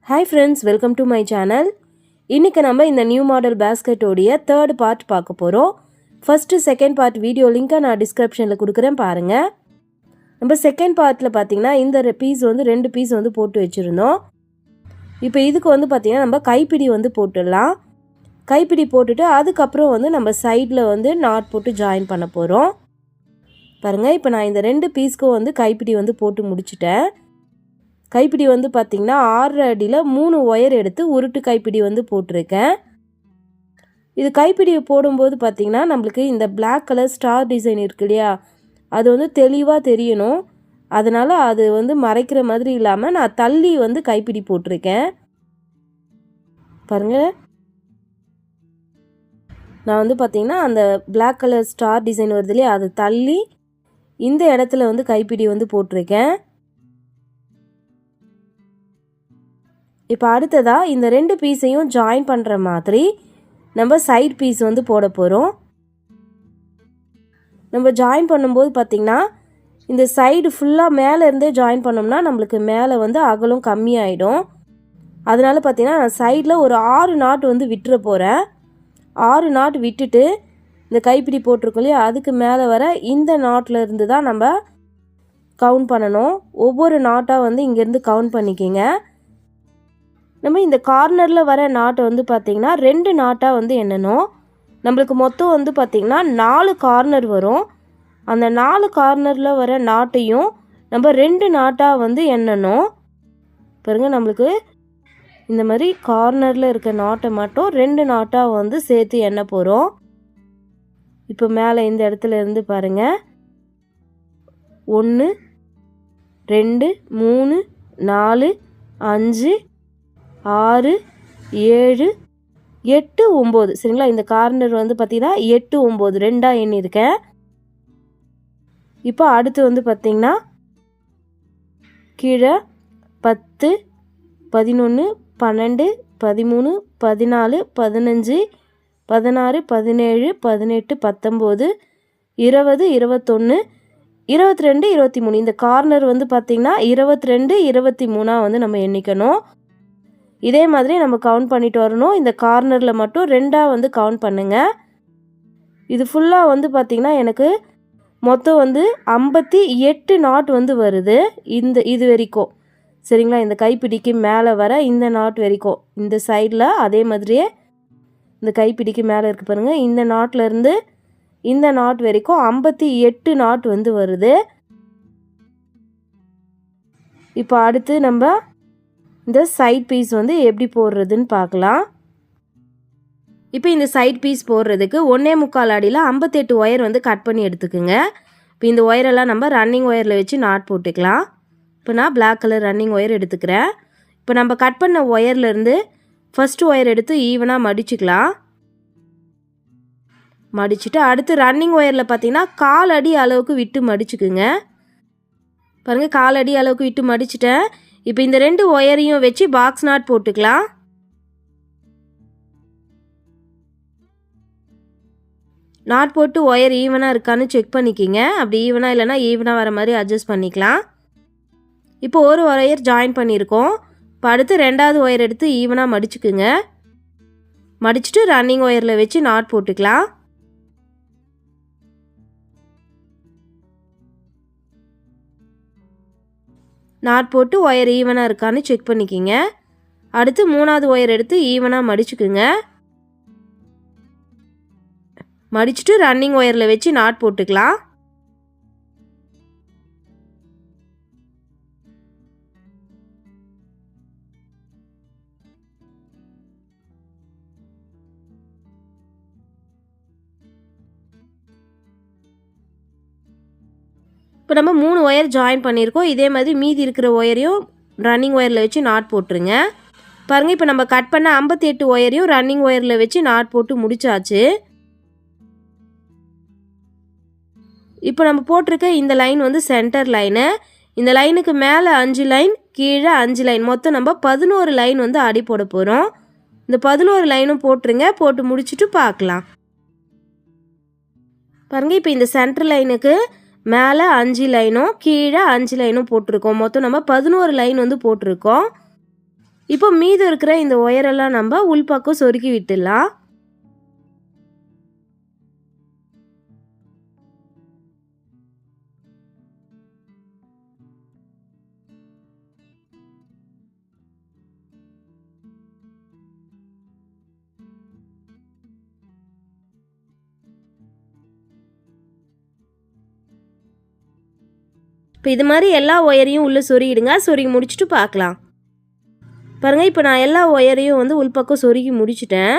Hi friends, welcome to my channel. இன்னைக்கு நம்ம இந்த நியூ மாடல் basket ஓடிய third part பார்க்க போறோம். First second part video link நான் descriptionல கொடுக்கிறேன் பாருங்க. நம்ம second partல பாத்தீங்கன்னா இந்த பீஸ் வந்து ரெண்டு பீஸ் வந்து போட்டு வச்சிருந்தோம். இப்போ இதுக்கு வந்து பாத்தீங்கன்னா நம்ம கைப்பிடி வந்து போட்டுடலாம். கைப்பிடி போட்டுட்டு அதுக்கு அப்புறம் வந்து நம்ம சைடுல வந்து நாட் போட்டு ஜாயின் பண்ண போறோம். பாருங்க இப்போ நான் இந்த ரெண்டு பீஸ்க்கு வந்து கைப்பிடி வந்து போட்டு முடிச்சிட்டேன். கைப்பிடி வந்து பாத்தீங்கன்னா 6 அடியில 3 ஒயர் எடுத்து உருட்டு கைப்பிடி வந்து போட்டுருக்கேன். இது கைப்பிடி போடும்போது பாத்தீங்கன்னா நமக்கு இந்த Black கலர் ஸ்டார் டிசைன் இருக்கு இல்லையா, அது வந்து தெளிவா தெரியணும். அதனால அது வந்து மறைக்கிற மாதிரி இல்லாம நான் தள்ளி வந்து கைப்பிடி போட்டுருக்கேன். பாருங்க நான் வந்து பாத்தீங்கன்னா அந்த Black கலர் ஸ்டார் டிசைன் வருது இல்லையா, அது தள்ளி இந்த இடத்துல வந்து கைப்பிடி வந்து போட்டுருக்கேன். இப்போ அடுத்ததா இந்த ரெண்டு பீஸையும் ஜாயின் பண்ற மாதிரி நம்ம சைடு பீஸ் வந்து போட போறோம். நம்ம ஜாயின் பண்ணும்போது பாத்தீங்கன்னா இந்த சைடு ஃபுல்லா மேலே இருந்தே ஜாயின் பண்ணோம்னா நமக்கு மேலே வந்து அகலம் கம்மியாயிடும். அதனால பாத்தீங்கன்னா நான் சைடுல ஒரு 6 நாட் வந்து விட்டுற போறேன். 6 நாட் விட்டுட்டு இந்த கைப்பிடி போட்டிருக்கோம் இல்லையா, அதுக்கு மேலே வர இந்த நாட்ல இருந்து தான் நம்ம கவுண்ட் பண்ணணும். ஒவ்வொரு நாட்டா வந்து இங்க இருந்து கவுண்ட் பண்ணிக்கங்க. நம்ம இந்த கார்னர்ல வர நாட் வந்து பாத்தீங்கன்னா 2 நாட்டா வந்து எண்ணணும். நமக்கு மொத்தம் வந்து பாத்தீங்கன்னா 4 கார்னர் வரும். அந்த 4 கார்னர்ல வர நாட்டையும் நம்ம 2 நாட்டா வந்து எண்ணணும். பாருங்க நமக்கு இந்த மாதிரி கார்னர்ல இருக்க நாட்டை மட்டும் 2 நாட்டா வந்து சேர்த்து எண்ண போறோம். இப்போ மேலே இந்த இடத்துல இருந்து பாருங்க 1 2 3 4 5 6 7 8 9 சரிங்களா. இந்த கார்னர் வந்து பார்த்தீங்கன்னா 8 9 ரெண்டா எண்ணிருக்கேன். இப்போ அடுத்து வந்து பார்த்தீங்கன்னா கீழே 10 11 12 13 14 15 16 17 18 19 20 21 22 23 இந்த கார்னர் வந்து பார்த்தீங்கன்னா 22 23 வந்து நம்ம எண்ணிக்கணும். இதே மாதிரி நம்ம கவுண்ட் பண்ணிட்டு வரணும். இந்த கார்னர்ல மட்டும் ரெண்டா வந்து கவுண்ட் பண்ணுங்க. இது ஃபுல்லா வந்து பாத்தீங்கன்னா எனக்கு மொத்தம் வந்து 58 நாட் வந்து வருது இது வரைக்கும் சரிங்களா. இந்த கைப்பிடிக்கு மேலே வர இந்த நாட் வரைக்கும் இந்த சைடில் அதே மாதிரியே இந்த கைப்பிடிக்கு மேலே இருக்கு பாருங்க, இந்த நாட்ல இருந்து இந்த நாட் வரைக்கும் 58 நாட் வந்து வருது. இப்போ அடுத்து நம்ம இந்த சைட் பீஸ் வந்து எப்படி போடுறதுன்னு பார்க்கலாம். இப்போ இந்த சைட் பீஸ் போடுறதுக்கு 1.25 அடியில் 58 ஒயர் வந்து கட் பண்ணி எடுத்துக்குங்க. இப்போ இந்த ஒயரெல்லாம் நம்ம ரன்னிங் ஒயரில் வச்சு நாட் போட்டுக்கலாம். இப்போ நான் Black கலர் ரன்னிங் ஒயர் எடுத்துக்கிறேன். இப்போ நம்ம கட் பண்ண ஒயர்லேருந்து ஃபஸ்ட்டு ஒயர் எடுத்து ஈவனாக மடிச்சுக்கலாம். மடிச்சுட்டு அடுத்து ரன்னிங் ஒயரில் பார்த்தீங்கன்னா 1/4 அடி அளவுக்கு விட்டு மடிச்சுக்குங்க. பாருங்கள் 1/4 அடி அளவுக்கு விட்டு மடிச்சிட்டேன். இப்போ இந்த ரெண்டு ஒயரையும் வச்சு பாக்ஸ் நாட் போட்டுக்கலாம். நாட் போட்டு ஒயர் ஈவனாக இருக்கான்னு செக் பண்ணிக்கிங்க. அப்படி ஈவனாக இல்லைனா ஈவனாக வர மாதிரி அட்ஜஸ்ட் பண்ணிக்கலாம். இப்போ ஒரு ஒயர் ஜாயின் பண்ணியிருக்கோம். இப்போ அடுத்து ரெண்டாவது ஒயர் எடுத்து ஈவனாக மடிச்சுக்குங்க. மடிச்சுட்டு ரன்னிங் ஒயரில் வச்சு நாட் போட்டுக்கலாம். நாட் போட்டு ஒயர் ஈவனாக இருக்கான்னு செக் பண்ணிக்கிங்க. அடுத்து மூணாவது ஒயர் எடுத்து ஈவனாக மடிச்சுக்குங்க. மடிச்சுட்டு ரன்னிங் ஒயரில் வச்சு நாட் போட்டுக்கலாம். இப்போ நம்ம 3 ஒயர் ஜாயின் பண்ணியிருக்கோம். இதே மாதிரி மீதி இருக்கிற ஒயரையும் ரன்னிங் ஒயரில் வச்சு நாட் போட்டுருங்க. பாருங்கள் இப்போ நம்ம கட் பண்ண 58 ஒயரையும் ரன்னிங் ஒயரில் வச்சு நாட் போட்டு முடிச்சாச்சு. இப்போ நம்ம போட்டிருக்க இந்த லைன் வந்து சென்டர் லைனு. இந்த லைனுக்கு மேலே 5 லைன், கீழே 5 லைன், மொத்தம் நம்ம 11 லைன் வந்து அடி போட போகிறோம். இந்த 11 லைனும் போட்டுருங்க. போட்டு முடிச்சுட்டு பார்க்கலாம். பாருங்கள் இப்போ இந்த சென்டர் லைனுக்கு மேலே 5 லைனும் கீழே 5 லைனும் போட்டிருக்கோம். மொத்தம் நம்ம 11 லைன் வந்து போட்டிருக்கோம். இப்போ மீதம் இருக்கிற இந்த ஒயரெல்லாம் நம்ம உள்பக்கம் சொருகி விட்டுடலாம். இப்போ இது மாதிரி எல்லா ஒயரையும் உள்ளே சொருகிடுங்க. சொருகி முடிச்சுட்டு பார்க்கலாம். பாருங்கள், இப்போ நான் எல்லா ஒயரையும் வந்து உள்பக்கம் சொருகி முடிச்சிட்டேன்.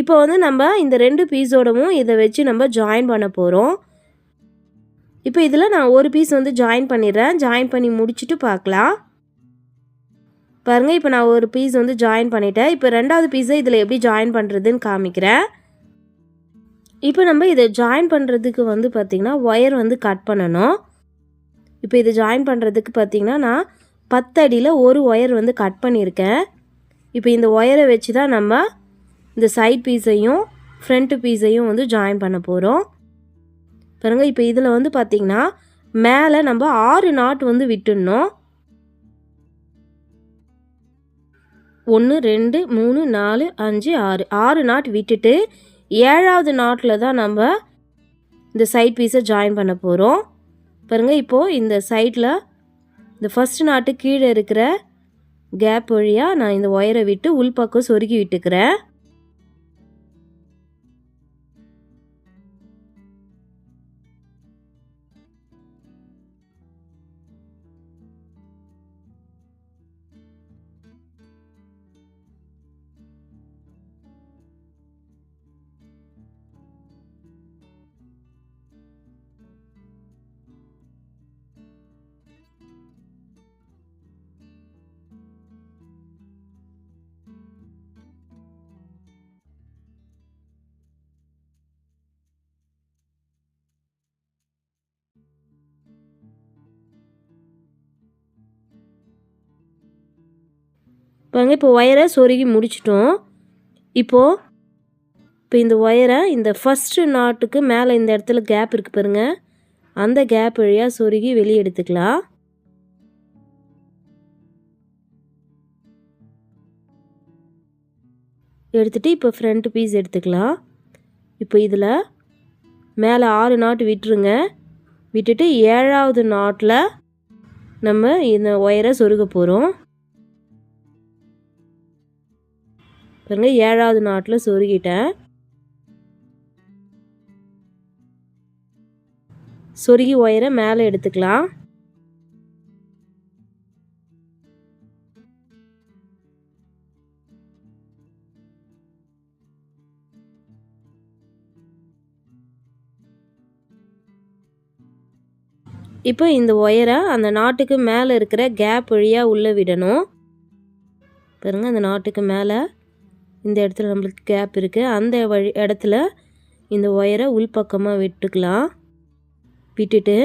இப்போ வந்து நம்ம இந்த 2 பீஸோடவும் இதை வச்சு நம்ம ஜாயின் பண்ண போகிறோம். இப்போ இதில் நான் ஒரு பீஸ் வந்து ஜாயின் பண்ணிடுறேன். ஜாயின் பண்ணி முடிச்சுட்டு பார்க்கலாம். பாருங்கள், இப்போ நான் ஒரு பீஸ் வந்து ஜாயின் பண்ணிட்டேன். இப்போ 2வது பீஸை இதில் எப்படி ஜாயின் பண்ணுறதுன்னு காமிக்கிறேன். இப்போ நம்ம இதை ஜாயின் பண்ணுறதுக்கு வந்து பார்த்திங்கன்னா ஒயர் வந்து கட் பண்ணணும். இப்போ இது ஜாயின் பண்ணுறதுக்கு பார்த்திங்கன்னா நான் 10 அடியில் ஒரு ஒயர் வந்து கட் பண்ணியிருக்கேன். இப்போ இந்த ஒயரை வச்சு தான் நம்ம இந்த சைட் பீஸையும் ஃப்ரண்ட்டு பீஸையும் வந்து ஜாயின் பண்ண போகிறோம். பாருங்கள், இப்போ இதில் வந்து பார்த்திங்கன்னா மேலே நம்ம 6 நாட் வந்து விட்டுடணும். 1 2 3 4 5 6 6 நாட் விட்டுட்டு 7வது நாட்டில் தான் நம்ம இந்த சைட் பீஸை ஜாயின் பண்ண போகிறோம். பாருங்கள், இப்போது இந்த சைடில் இந்த ஃபஸ்ட் நாட்டு கீழே இருக்கிற கேப் வழியாக நான் இந்த ஒயரை விட்டு உள்பக்கம் சொருகி விட்டுக்கிறேன். பாருங்க, இப்போ ஒயரை சொருகி முடிச்சிட்டோம். இப்போ இந்த ஒயரை இந்த ஃபஸ்ட்டு நாட்டுக்கு மேலே இந்த இடத்துல கேப் இருக்குது பாருங்கள், அந்த கேப் வழியாக சொருகி வெளியே எடுத்துக்கலாம். எடுத்துகிட்டு இப்போ ஃப்ரண்ட் பீஸ் எடுத்துக்கலாம். இப்போ இதில் மேலே 6 நாட்டு விட்டுருங்க. விட்டுட்டு 7வது நாட்டில் நம்ம இந்த ஒயரை சொருக போகிறோம். பாருங்க, 7வது நாட்டில் சொருகிட்டேன். சொருகி ஒயரை மேலே எடுத்துக்கலாம். இப்போ இந்த ஒயரை அந்த நாட்டுக்கு மேலே இருக்கிற கேப் வழியாக உள்ளே விடணும். பாருங்கள், அந்த நாட்டுக்கு மேலே இந்த இடத்துல நம்மளுக்கு கேப் இருக்குது. அந்த இடத்துல இந்த ஒயரை உள்பக்கமாக விட்டுக்கலாம். விட்டுட்டு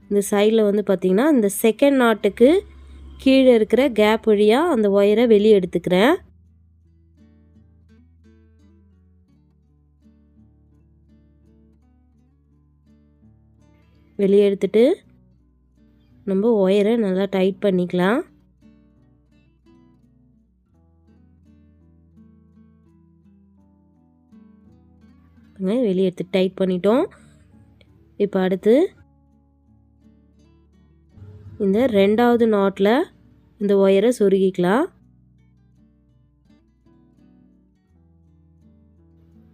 இந்த சைடில் வந்து பார்த்திங்கன்னா இந்த செகண்ட் நாட்டுக்கு கீழே இருக்கிற கேப் வழியாக அந்த ஒயரை வெளியே எடுத்துக்கிறேன். வெளியே எடுத்துட்டு நம்ம ஒயரை நல்லா டைட் பண்ணிக்கலாம். வெளியே எடுத்து டைட் பண்ணிட்டோம். இப்போ அடுத்து இந்த 2வது நாட்டில் இந்த ஒயரை சொருகிக்கலாம்.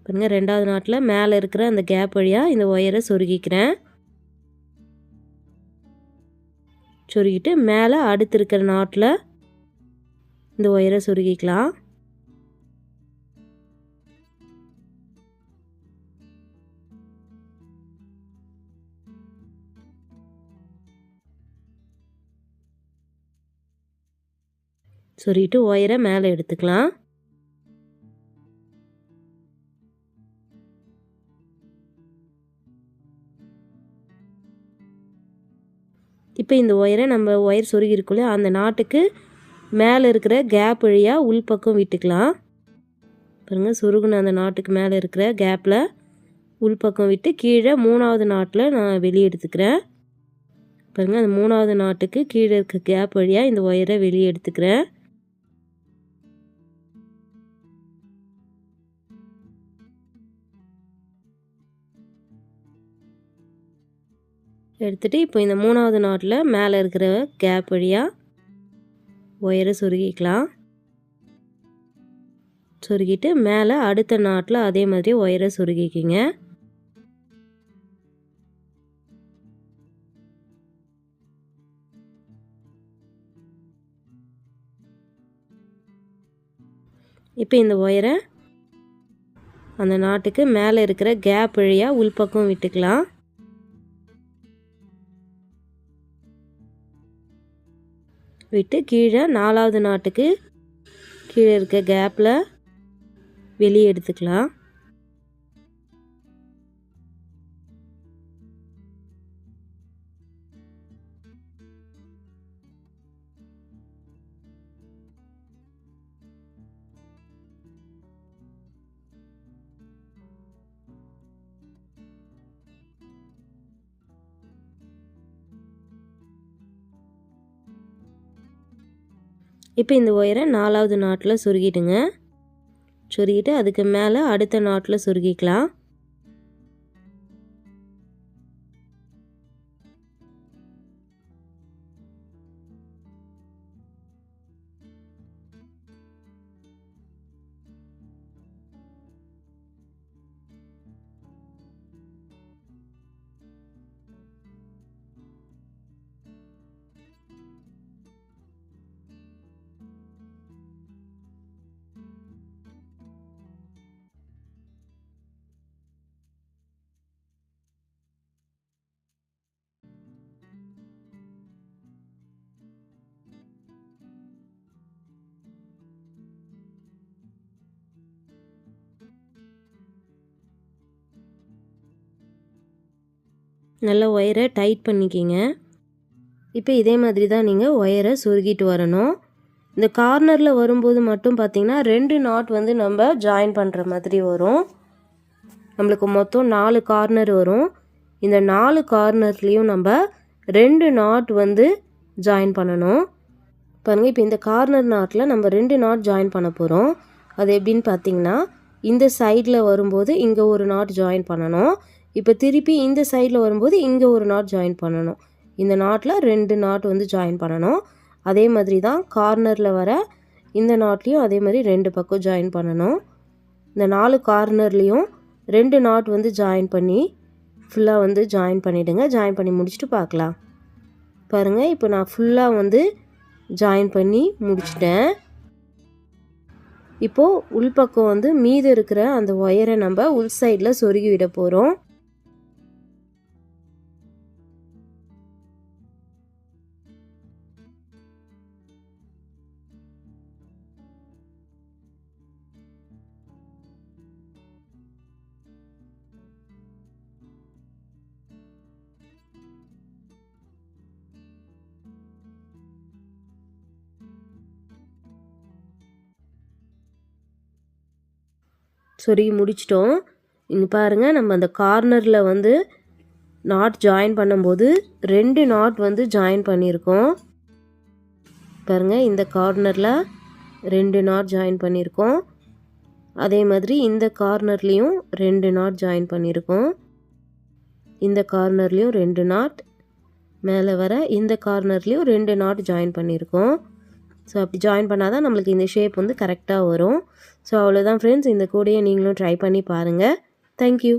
பாருங்க, 2வது நாட்டில் மேலே இருக்கிற அந்த கேப் வழியாக இந்த ஒயரை சொருகிக்கிறேன். சொருகிட்டு மேலே அடுத்து இருக்கிற நாட்டில் இந்த ஒயரை சொருகிக்கலாம். சொருகிட்டு ஒயரை மேலே எடுத்துக்கலாம். இப்போ இந்த ஒயரை நம்ம ஒயர் சொருகிருக்குள்ள அந்த நாட்டுக்கு மேலே இருக்கிற கேப் வழியாக உள்பக்கம் விட்டுக்கலாம். பாருங்கள், சொருகுன அந்த நாட்டுக்கு மேலே இருக்கிற கேப்பில் உள்பக்கம் விட்டு கீழே 3வது நாட்டில் நான் வெளியே எடுத்துக்கிறேன். பாருங்கள், அந்த 3வது நாட்டுக்கு கீழே இருக்க கேப் வழியாக இந்த ஒயரை வெளியே எடுத்துக்கிறேன். எடுத்துகிட்டு இப்போ இந்த 3வது நாட்டில் மேலே இருக்கிற கேப் வழியாக ஒயரை சொருகிக்கலாம். சொருகிட்டு மேலே அடுத்த நாட்டில் அதே மாதிரி ஒயரை சொருகிக்கிங்க. இப்போ இந்த ஒயரை அந்த நாட்டுக்கு மேலே இருக்கிற கேப் வழியாக உள்பக்கம் விட்டுக்கலாம். விட்டு கீழே 4வது நாட்டுக்கு கீழே இருக்க கேப்பில் வெளியே எடுத்துக்கலாம். இப்போ இந்த ஒயரை 4வது நாட்டில் சொருகிடுங்க. சொருகிட்டு அதுக்கு மேலே அடுத்த நாட்டில் சொருகிக்கலாம். நல்லா ஒயரை டைட் பண்ணிக்கிங்க. இப்போ இதே மாதிரி தான் நீங்கள் ஒயரை சொருகிட்டு வரணும். இந்த கார்னரில் வரும்போது மட்டும் பார்த்திங்கன்னா 2 நாட் வந்து நம்ம ஜாயின் பண்ணுற மாதிரி வரும். நம்மளுக்கு மொத்தம் 4 கார்னர் வரும். இந்த 4 கார்னர்லேயும் நம்ம 2 நாட் வந்து ஜாயின் பண்ணணும். பாருங்கள், இப்போ இந்த கார்னர் நாட்டில் நம்ம 2 நாட் ஜாயின் பண்ண போகிறோம். அது எப்படின்னு பார்த்திங்கன்னா, இந்த சைடில் வரும்போது இங்கே ஒரு நாட் ஜாயின் பண்ணணும். இப்போ திருப்பி இந்த சைடில் வரும்போது இங்கே ஒரு நாட் ஜாயின் பண்ணணும். இந்த நாட்டில் 2 நாட் வந்து ஜாயின் பண்ணணும். அதே மாதிரி தான் கார்னரில் வர இந்த நாட்லேயும் அதே மாதிரி 2 பக்கம் ஜாயின் பண்ணணும். இந்த 4 கார்னர்லேயும் 2 நாட் வந்து ஜாயின் பண்ணி ஃபுல்லாக வந்து ஜாயின் பண்ணிவிடுங்க. ஜாயின் பண்ணி முடிச்சுட்டு பார்க்கலாம். பாருங்கள், இப்போ நான் ஃபுல்லாக வந்து ஜாயின் பண்ணி முடிச்சிட்டேன். இப்போது உள்பக்கம் வந்து மீது இருக்கிற அந்த ஒயரை நம்ம உள் சைடில் சொருகி விட போகிறோம். சொருகி முடிச்சிட்டோம். இங்கே பாருங்கள், நம்ம அந்த கார்னரில் வந்து நாட் ஜாயின் பண்ணும்போது 2 நாட் வந்து ஜாயின் பண்ணியிருக்கோம். பாருங்கள், இந்த கார்னரில் 2 நாட் ஜாயின் பண்ணியிருக்கோம். அதே மாதிரி இந்த கார்னர்லேயும் 2 நாட் ஜாயின் பண்ணியிருக்கோம். இந்த கார்னர்லேயும் 2 நாட், மேலே வர இந்த கார்னர்லேயும் 2 நாட் ஜாயின் பண்ணியிருக்கோம். ஸோ அப்படி ஜாயின் பண்ணால் தான் நம்மளுக்கு இந்த ஷேப் வந்து கரெக்டாக வரும். ஸோ அவ்வளோதான் ஃப்ரெண்ட்ஸ், இந்த கூடையை நீங்களும் ட்ரை பண்ணி பாருங்கள். தேங்க்யூ.